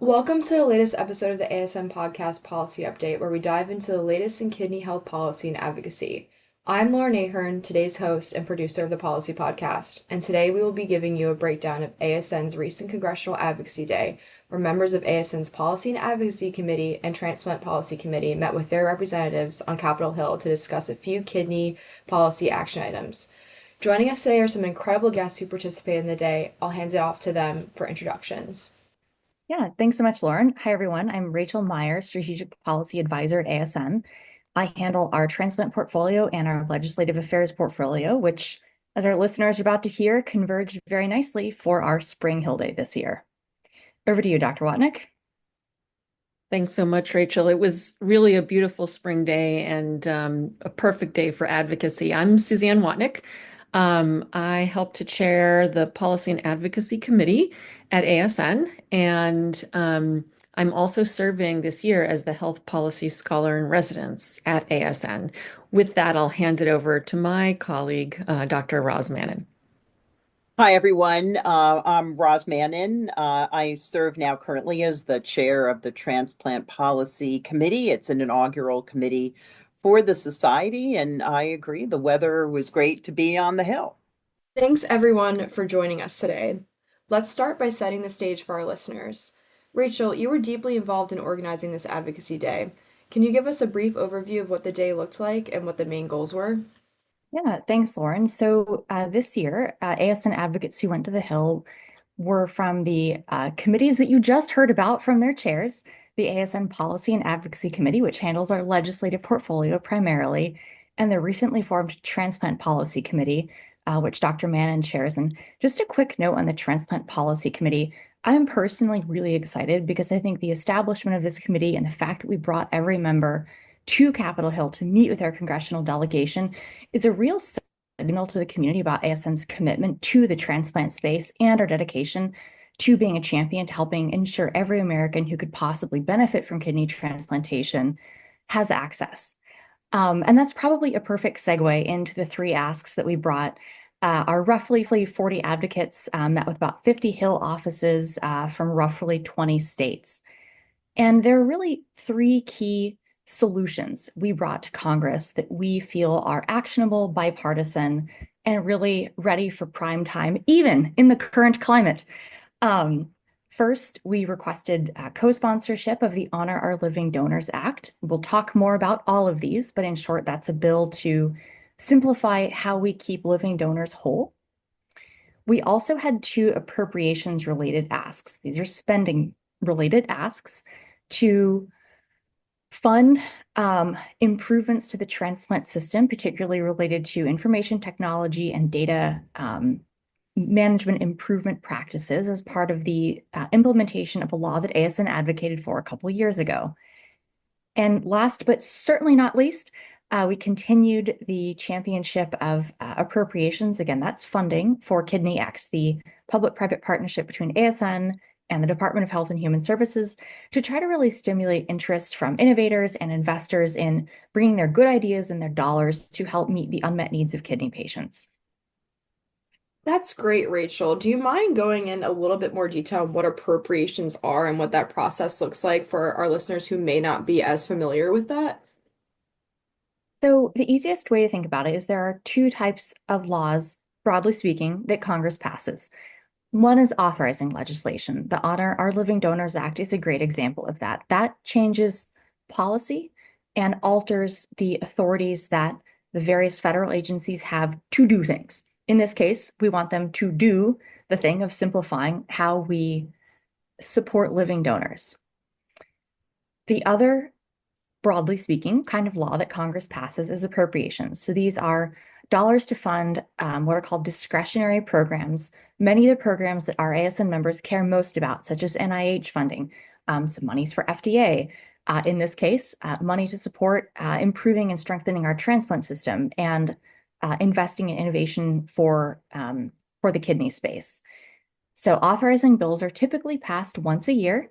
Welcome to the latest episode of the ASM Podcast Policy Update, where we dive into the latest in kidney health policy and advocacy. I'm Lauren Ahearn, today's host and producer of the Policy Podcast, and today we will be giving you a breakdown of ASN's recent Congressional Advocacy Day, where members of ASN's Policy and Advocacy Committee and Transplant Policy Committee met with their representatives on Capitol Hill to discuss a few kidney policy action items. Joining us today are some incredible guests who participated in the day. I'll hand it off to them for introductions. Yeah, thanks so much, Lauren. Hi, everyone. I'm Rachel Meyer, Strategic Policy Advisor at ASN. I handle our transplant portfolio and our legislative affairs portfolio, which, as our listeners are about to hear, converged very nicely for our Spring Hill Day this year. Over to you, Dr. Watnick. Thanks so much, Rachel. It was really a beautiful spring day and a perfect day for advocacy. I'm Suzanne Watnick. I help to chair the Policy and Advocacy Committee at ASN, and I'm also serving this year as the Health Policy Scholar in Residence at ASN. With that, I'll hand it over to my colleague, Dr. Mannon. Hi, everyone. I'm Roz Mannon. I serve now currently as the chair of the Transplant Policy Committee. It's an inaugural committee for the society, and I agree, the weather was great to be on the Hill. Thanks everyone for joining us today. Let's start by setting the stage for our listeners. Rachel, you were deeply involved in organizing this Advocacy Day. Can you give us a brief overview of what the day looked like and what the main goals were? Yeah, thanks, Lauren. So this year, ASN advocates who went to the Hill were from the committees that you just heard about from their chairs, the ASN Policy and Advocacy Committee, which handles our legislative portfolio primarily, and the recently formed Transplant Policy Committee, which Dr. Mannon chairs. And just a quick note on the Transplant Policy Committee, I'm personally really excited because I think the establishment of this committee and the fact that we brought every member to Capitol Hill to meet with our congressional delegation is a real signal to the community about ASN's commitment to the transplant space and our dedication to being a champion to helping ensure every American who could possibly benefit from kidney transplantation has access. And that's probably a perfect segue into the three asks that we brought. Our roughly 40 advocates met with about 50 Hill offices from roughly 20 states. And there are really three key solutions we brought to Congress that we feel are actionable, bipartisan, and really ready for prime time, even in the current climate. First, we requested co-sponsorship of the Honor Our Living Donors Act. We'll talk more about all of these, but in short, that's a bill to simplify how we keep living donors whole. We also had two appropriations-related asks. These are spending-related asks to fund improvements to the transplant system, particularly related to information technology and data management improvement practices as part of the implementation of a law that ASN advocated for a couple of years ago. And last but certainly not least, we continued the championship of appropriations. Again, that's funding for Kidney X, the public-private partnership between ASN and the Department of Health and Human Services to try to really stimulate interest from innovators and investors in bringing their good ideas and their dollars to help meet the unmet needs of kidney patients. That's great, Rachel. Do you mind going in a little bit more detail on what appropriations are and what that process looks like for our listeners who may not be as familiar with that? So the easiest way to think about it is there are two types of laws, broadly speaking, that Congress passes. One is authorizing legislation. The Honor Our Living Donors Act is a great example of that. That changes policy and alters the authorities that the various federal agencies have to do things. In this case, we want them to do the thing of simplifying how we support living donors. The other, broadly speaking, kind of law that Congress passes is appropriations. So these are dollars to fund what are called discretionary programs, many of the programs that our ASN members care most about, such as NIH funding, some monies for FDA, in this case, money to support improving and strengthening our transplant system and investing in innovation for the kidney space. So authorizing bills are typically passed once a year,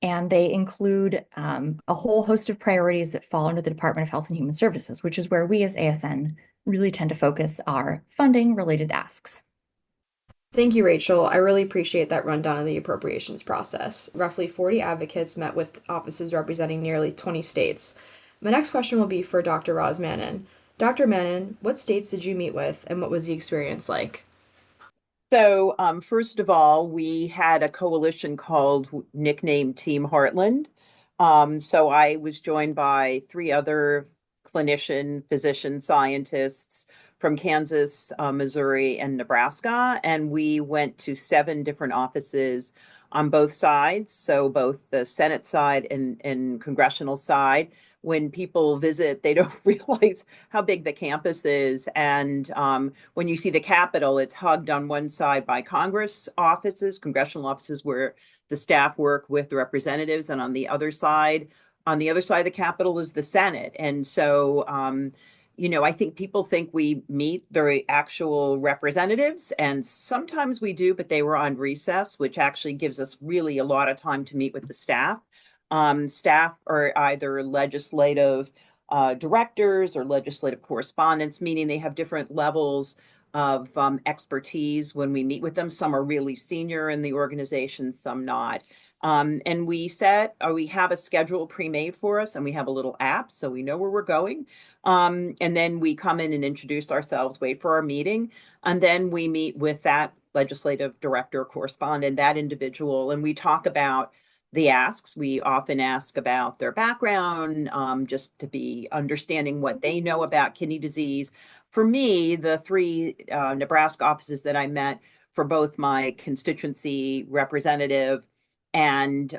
and they include a whole host of priorities that fall under the Department of Health and Human Services, which is where we as ASN really tend to focus our funding-related asks. Thank you, Rachel. I really appreciate that rundown of the appropriations process. Roughly 40 advocates met with offices representing nearly 20 states. My next question will be for Dr. Roz Mannon. Dr. Mannon, what states did you meet with and what was the experience like? So, first of all, we had a coalition called nicknamed Team Heartland. So I was joined by three other physician scientists from Kansas, Missouri, and Nebraska, and we went to seven different offices on both sides, so both the Senate side and congressional side. When people visit, they don't realize how big the campus is, and when you see the Capitol, it's hugged on one side by Congress offices, congressional offices where the staff work with the representatives, and on the other side of the Capitol is the Senate. And so, I think people think we meet the actual representatives, and sometimes we do, but they were on recess, which actually gives us really a lot of time to meet with the staff. Staff are either legislative directors or legislative correspondents, meaning they have different levels of expertise when we meet with them. Some are really senior in the organization, some not. And we have a schedule pre-made for us, and we have a little app so we know where we're going. And then we come in and introduce ourselves, wait for our meeting, and then we meet with that legislative director, correspondent, that individual, and we talk about the asks. We often ask about their background, just to be understanding what they know about kidney disease. For me, the three Nebraska offices that I met for both my constituency representative and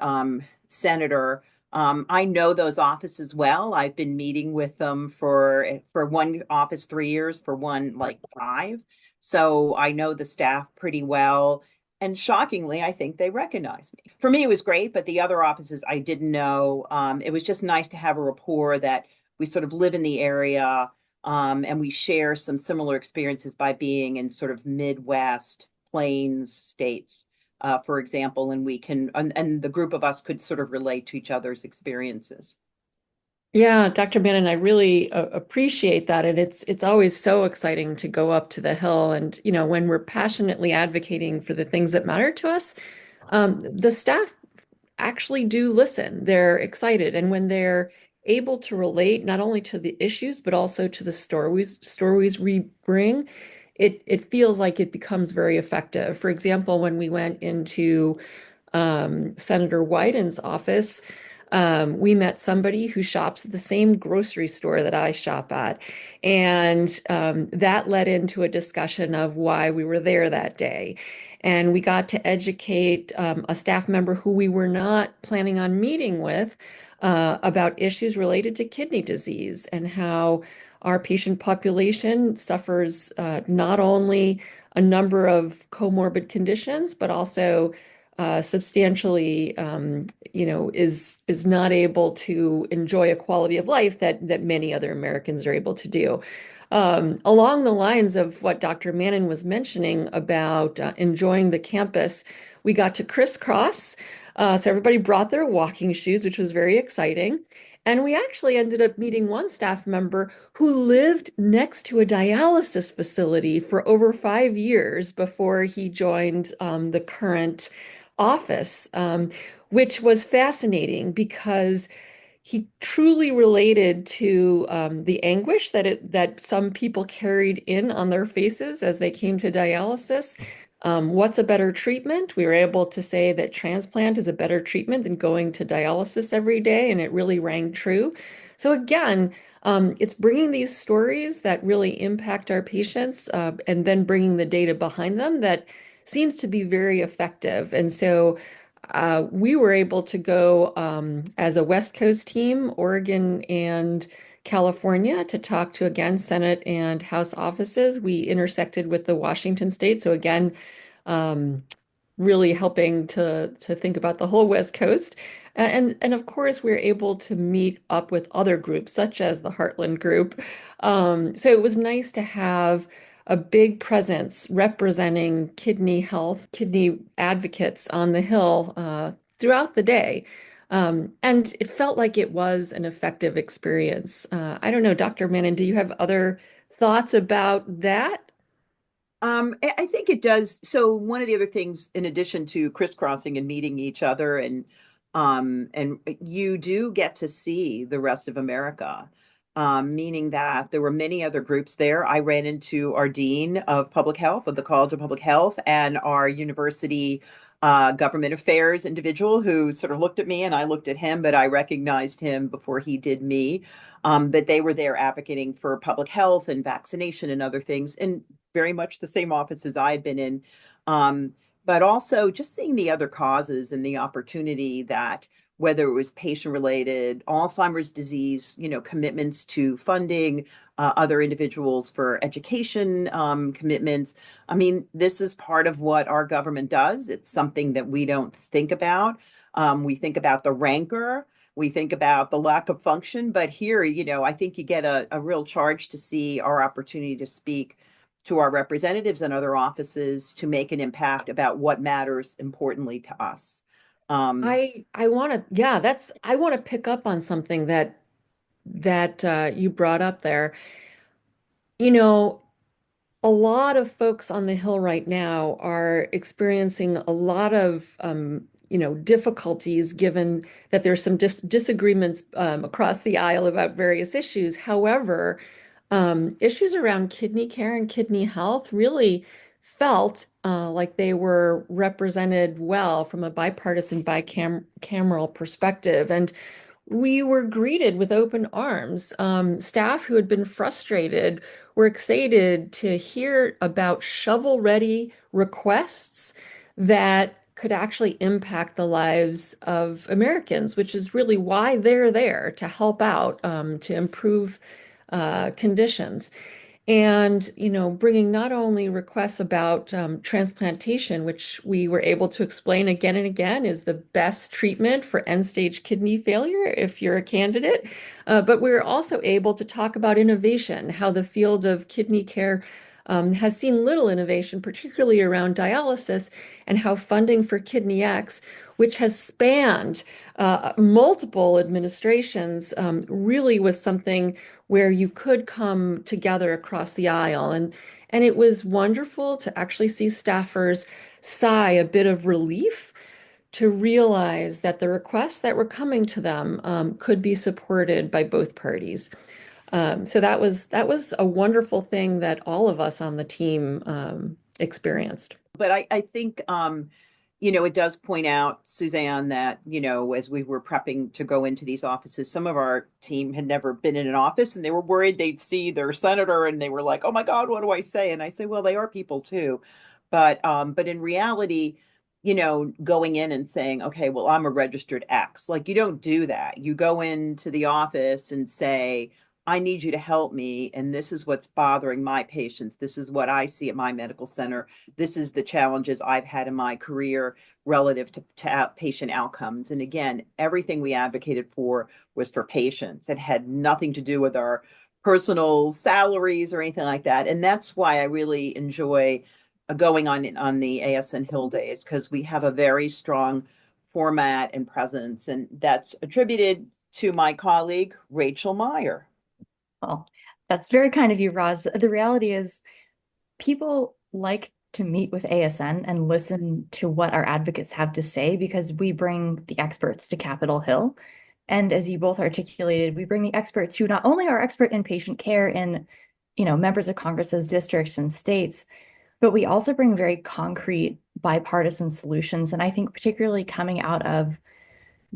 senator, I know those offices well. I've been meeting with them for one office 3 years, for one like 5. So I know the staff pretty well. And shockingly, I think they recognize me. For me, it was great, but the other offices I didn't know. It was just nice to have a rapport that we sort of live in the area, and we share some similar experiences by being in sort of Midwest Plains states, for example, and and the group of us could sort of relate to each other's experiences. Yeah, Dr. Mannon, I really appreciate that. And it's always so exciting to go up to the Hill. And, when we're passionately advocating for the things that matter to us, the staff actually do listen. They're excited. And when they're able to relate not only to the issues, but also to the stories we bring, it feels like it becomes very effective. For example, when we went into Senator Wyden's office, we met somebody who shops at the same grocery store that I shop at. And that led into a discussion of why we were there that day. And we got to educate a staff member who we were not planning on meeting with about issues related to kidney disease and how our patient population suffers not only a number of comorbid conditions, but also substantially, is not able to enjoy a quality of life that many other Americans are able to do. Along the lines of what Dr. Mannon was mentioning about enjoying the campus, we got to crisscross. So everybody brought their walking shoes, which was very exciting. And we actually ended up meeting one staff member who lived next to a dialysis facility for over 5 years before he joined the current office, which was fascinating because he truly related to the anguish that some people carried in on their faces as they came to dialysis. What's a better treatment? We were able to say that transplant is a better treatment than going to dialysis every day, and it really rang true. So again, it's bringing these stories that really impact our patients, and then bringing the data behind them that seems to be very effective. And so we were able to go as a West Coast team, Oregon and California, to talk to, again, Senate and House offices. We intersected with the Washington state. So again, um, really helping to think about the whole West Coast. And of course, we're able to meet up with other groups, such as the Heartland group. So it was nice to have a big presence representing kidney health, kidney advocates on the Hill throughout the day. And it felt like it was an effective experience. I don't know, Dr. Mannon, do you have other thoughts about that? I think it does. So one of the other things, in addition to crisscrossing and meeting each other, and you do get to see the rest of America, meaning that there were many other groups there. I ran into our dean of public health of the College of Public Health and our university government affairs individual who sort of looked at me and I looked at him, but I recognized him before he did me. But they were there advocating for public health and vaccination and other things. And very much the same offices I had been in. But also just seeing the other causes and the opportunity that whether it was patient related, Alzheimer's disease, commitments to funding, other individuals for education commitments. I mean, this is part of what our government does. It's something that we don't think about. We think about the rancor, we think about the lack of function, but here, I think you get a real charge to see our opportunity to speak to our representatives and other offices to make an impact about what matters importantly to us. I want to, yeah, I want to pick up on something that you brought up there. You know, a lot of folks on the Hill right now are experiencing a lot of difficulties given that there's some disagreements across the aisle about various issues. However, issues around kidney care and kidney health really felt like they were represented well from a bipartisan, bicameral perspective. And we were greeted with open arms. Staff who had been frustrated were excited to hear about shovel-ready requests that could actually impact the lives of Americans, which is really why they're there to help out, to improve conditions. And, bringing not only requests about transplantation, which we were able to explain again and again is the best treatment for end-stage kidney failure if you're a candidate, but we're also able to talk about innovation, how the field of kidney care has seen little innovation, particularly around dialysis, and how funding for Kidney X, which has spanned multiple administrations, really was something where you could come together across the aisle. And it was wonderful to actually see staffers sigh a bit of relief to realize that the requests that were coming to them could be supported by both parties. So that was a wonderful thing that all of us on the team experienced. But I think, it does point out, Suzanne, that, as we were prepping to go into these offices, some of our team had never been in an office and they were worried they'd see their senator and they were like, oh my God, what do I say? And I say, well, they are people too. But in reality, going in and saying, okay, well, I'm a registered X. Like, you don't do that. You go into the office and say, I need you to help me. And this is what's bothering my patients. This is what I see at my medical center. This is the challenges I've had in my career relative to patient outcomes. And again, everything we advocated for was for patients. It had nothing to do with our personal salaries or anything like that. And that's why I really enjoy going on the ASN Hill Days, because we have a very strong format and presence. And that's attributed to my colleague, Rachel Meyer. Well, that's very kind of you, Roz. The reality is people like to meet with ASN and listen to what our advocates have to say because we bring the experts to Capitol Hill. And as you both articulated, we bring the experts who not only are expert in patient care in, members of Congress's districts and states, but we also bring very concrete bipartisan solutions. And I think particularly coming out of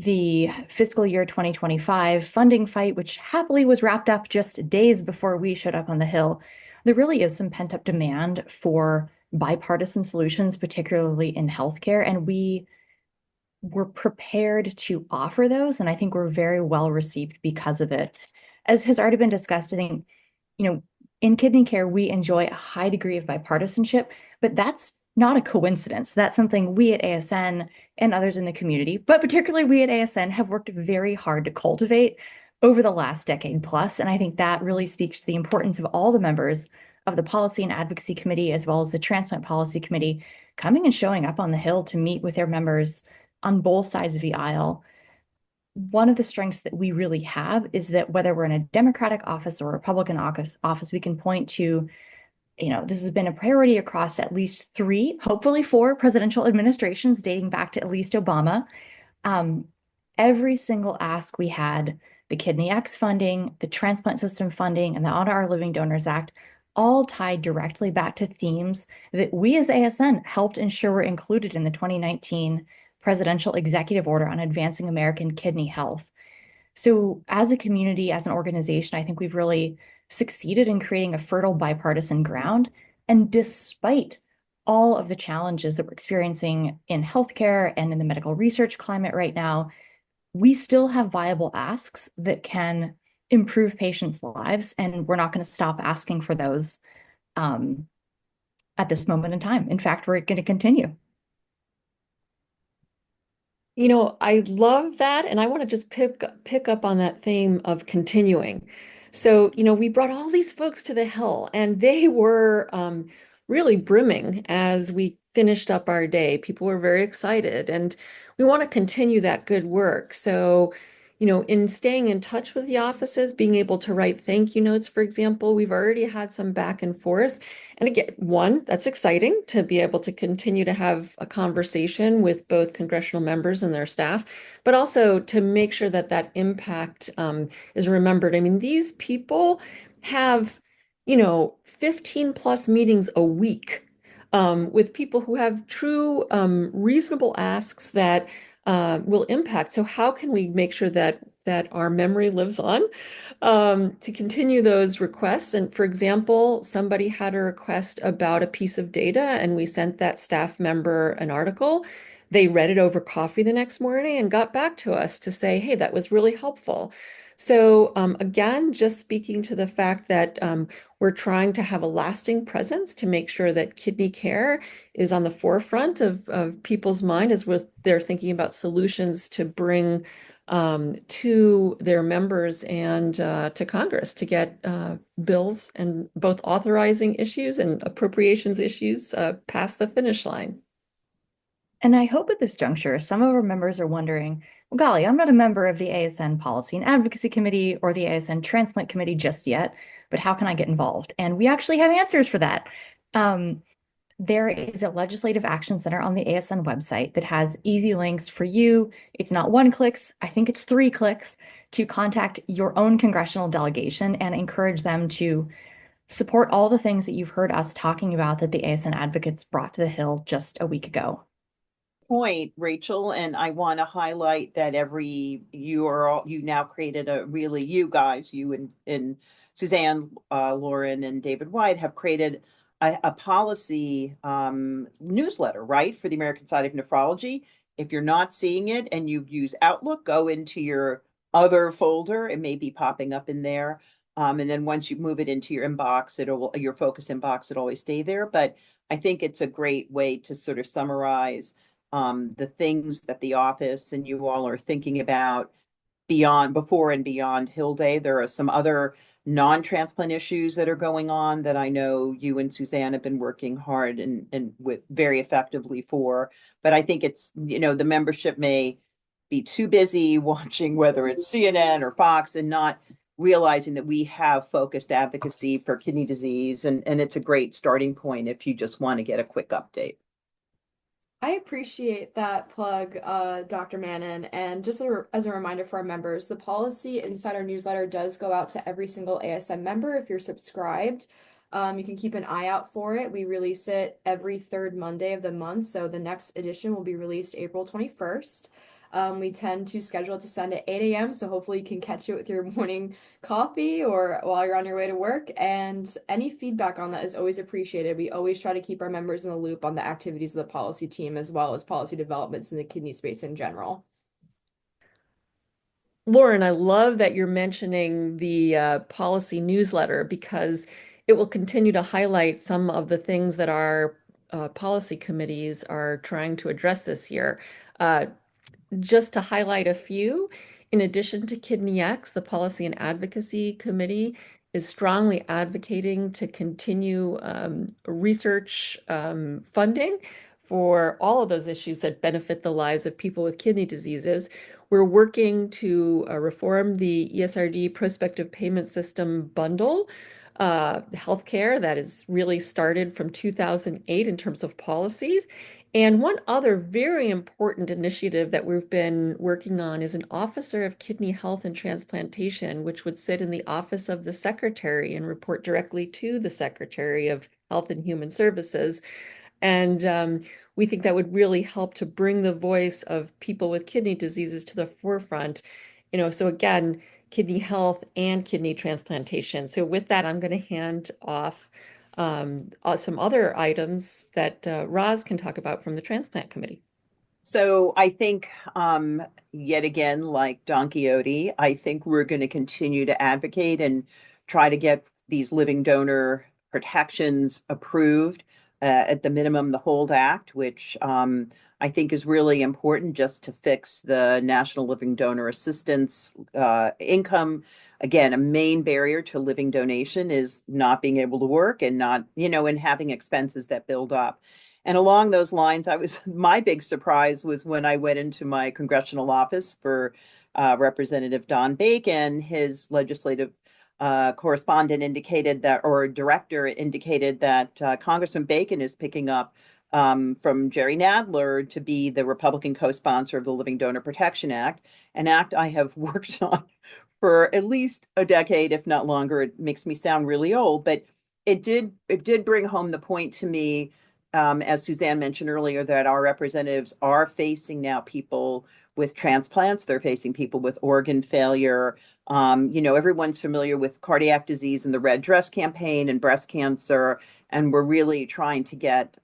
the fiscal year 2025 funding fight, which happily was wrapped up just days before we showed up on the Hill, there really is some pent-up demand for bipartisan solutions, particularly in healthcare. And we were prepared to offer those. And I think we're very well received because of it. As has already been discussed, I think, in kidney care, we enjoy a high degree of bipartisanship, but that's not a coincidence. That's something we at ASN and others in the community, but particularly we at ASN, have worked very hard to cultivate over the last decade plus. And I think that really speaks to the importance of all the members of the Policy and Advocacy Committee, as well as the Transplant Policy Committee, coming and showing up on the Hill to meet with their members on both sides of the aisle. One of the strengths that we really have is that whether we're in a Democratic office or a Republican office, we can point to This has been a priority across at least 3, hopefully 4 presidential administrations dating back to at least Obama. Every single ask we had, the Kidney X funding, the transplant system funding, and the Honor Our Living Donors Act, all tied directly back to themes that we as ASN helped ensure were included in the 2019 presidential executive order on advancing American kidney health. So as a community, as an organization, I think we've really succeeded in creating a fertile bipartisan ground. And despite all of the challenges that we're experiencing in healthcare and in the medical research climate right now, we still have viable asks that can improve patients' lives. And we're not going to stop asking for those at this moment in time. In fact, we're going to continue. I love that, and I want to just pick up on that theme of continuing. So, we brought all these folks to the Hill, and they were really brimming as we finished up our day. People were very excited, and we want to continue that good work. So, in staying in touch with the offices, being able to write thank you notes, for example, we've already had some back and forth. And again, one, that's exciting to be able to continue to have a conversation with both congressional members and their staff, but also to make sure that that impact is remembered. I mean, these people have, 15 plus meetings a week with people who have true reasonable asks that will impact. So how can we make sure that our memory lives on to continue those requests? And for example, somebody had a request about a piece of data, and we sent that staff member an article. They read it over coffee the next morning and got back to us to say, hey, that was really helpful. So again, just speaking to the fact that we're trying to have a lasting presence to make sure that kidney care is on the forefront of people's mind as they're thinking about solutions to bring to their members and to Congress to get bills and both authorizing issues and appropriations issues past the finish line. And I hope at this juncture, some of our members are wondering, well, golly, I'm not a member of the ASN Policy and Advocacy Committee or the ASN Transplant Committee just yet, but how can I get involved? And we actually have answers for that. There is a Legislative Action Center on the ASN website that has easy links for you. It's not 1 clicks, I think it's 3 clicks to contact your own congressional delegation and encourage them to support all the things that you've heard us talking about that the ASN advocates brought to the Hill just a week ago. Point, Rachel, and I want to highlight that you now created you guys, you and Suzanne, Lauren, and David White have created a policy newsletter, right, for the American Society of Nephrology. If you're not seeing it and you've used Outlook, go into your other folder. It may be popping up in there. And then once you move it into your inbox, your focus inbox, it'll always stay there. But I think it's a great way to sort of summarize the things that the office and you all are thinking about before and beyond Hill Day. There are some other non-transplant issues that are going on that I know you and Suzanne have been working hard and with very effectively for. But I think it's, the membership may be too busy watching whether it's CNN or Fox and not realizing that we have focused advocacy for kidney disease. And it's a great starting point if you just want to get a quick update. I appreciate that plug, Dr. Mannon. And just as a reminder for our members, the Policy Insider newsletter does go out to every single ASM member if you're subscribed. You can keep an eye out for it. We release it every third Monday of the month, so the next edition will be released April 21st. We tend to schedule it to send at 8 a.m., so hopefully you can catch it with your morning coffee or while you're on your way to work. And any feedback on that is always appreciated. We always try to keep our members in the loop on the activities of the policy team as well as policy developments in the kidney space in general. Lauren, I love that you're mentioning the policy newsletter because it will continue to highlight some of the things that our policy committees are trying to address this year. Just to highlight a few, in addition to Kidney X, the Policy and Advocacy Committee is strongly advocating to continue research funding for all of those issues that benefit the lives of people with kidney diseases. We're working to reform the ESRD prospective payment system bundle healthcare that is really started from 2008 in terms of policies. And one other very important initiative that we've been working on is an Officer of Kidney Health and Transplantation, which would sit in the office of the Secretary and report directly to the Secretary of Health and Human Services. And we think that would really help to bring the voice of people with kidney diseases to the forefront. So again, kidney health and kidney transplantation. So with that, I'm going to hand off some other items that Roz can talk about from the Transplant Committee. So I think, yet again, like Don Quixote, I think we're going to continue to advocate and try to get these living donor protections approved, at the minimum, the HOLD Act, which I think is really important just to fix the National Living Donor Assistance income. Again, a main barrier to living donation is not being able to work and not, and having expenses that build up. And along those lines, my big surprise was when I went into my congressional office for Representative Don Bacon. His legislative correspondent indicated that, or director indicated that Congressman Bacon is picking up from Jerry Nadler to be the Republican co-sponsor of the Living Donor Protection Act, an act I have worked on for at least a decade, if not longer. It makes me sound really old, but it did bring home the point to me, as Suzanne mentioned earlier, that our representatives are facing now people with transplants. They're facing people with organ failure. Everyone's familiar with cardiac disease and the Red Dress campaign and breast cancer. And we're really trying to get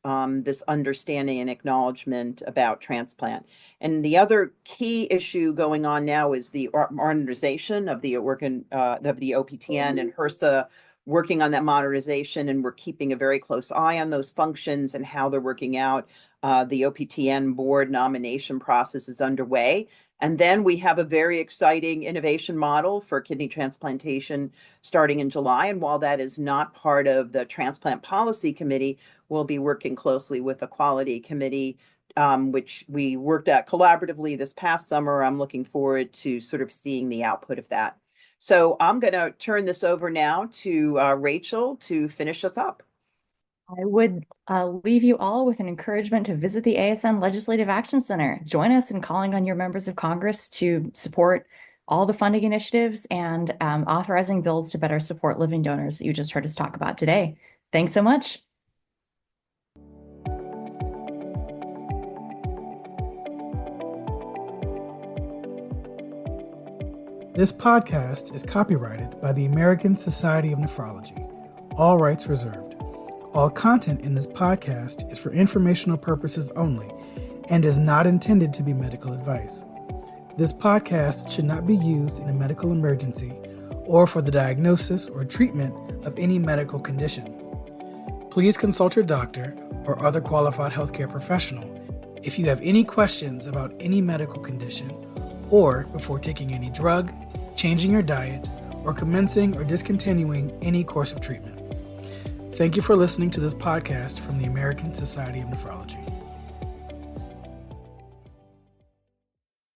this understanding and acknowledgement about transplant. And the other key issue going on now is the modernization of the organ, of the OPTN and HRSA, working on that modernization, and we're keeping a very close eye on those functions and how they're working out. The OPTN board nomination process is underway. And then we have a very exciting innovation model for kidney transplantation starting in July. And while that is not part of the Transplant Policy Committee, we'll be working closely with the Quality Committee, which we worked at collaboratively this past summer. I'm looking forward to sort of seeing the output of that. So I'm going to turn this over now to Rachel to finish us up. I would leave you all with an encouragement to visit the ASN Legislative Action Center. Join us in calling on your members of Congress to support all the funding initiatives and authorizing bills to better support living donors that you just heard us talk about today. Thanks so much. This podcast is copyrighted by the American Society of Nephrology. All rights reserved. All content in this podcast is for informational purposes only and is not intended to be medical advice. This podcast should not be used in a medical emergency or for the diagnosis or treatment of any medical condition. Please consult your doctor or other qualified healthcare professional if you have any questions about any medical condition or before taking any drug, changing your diet, or commencing or discontinuing any course of treatment. Thank you for listening to this podcast from the American Society of Nephrology.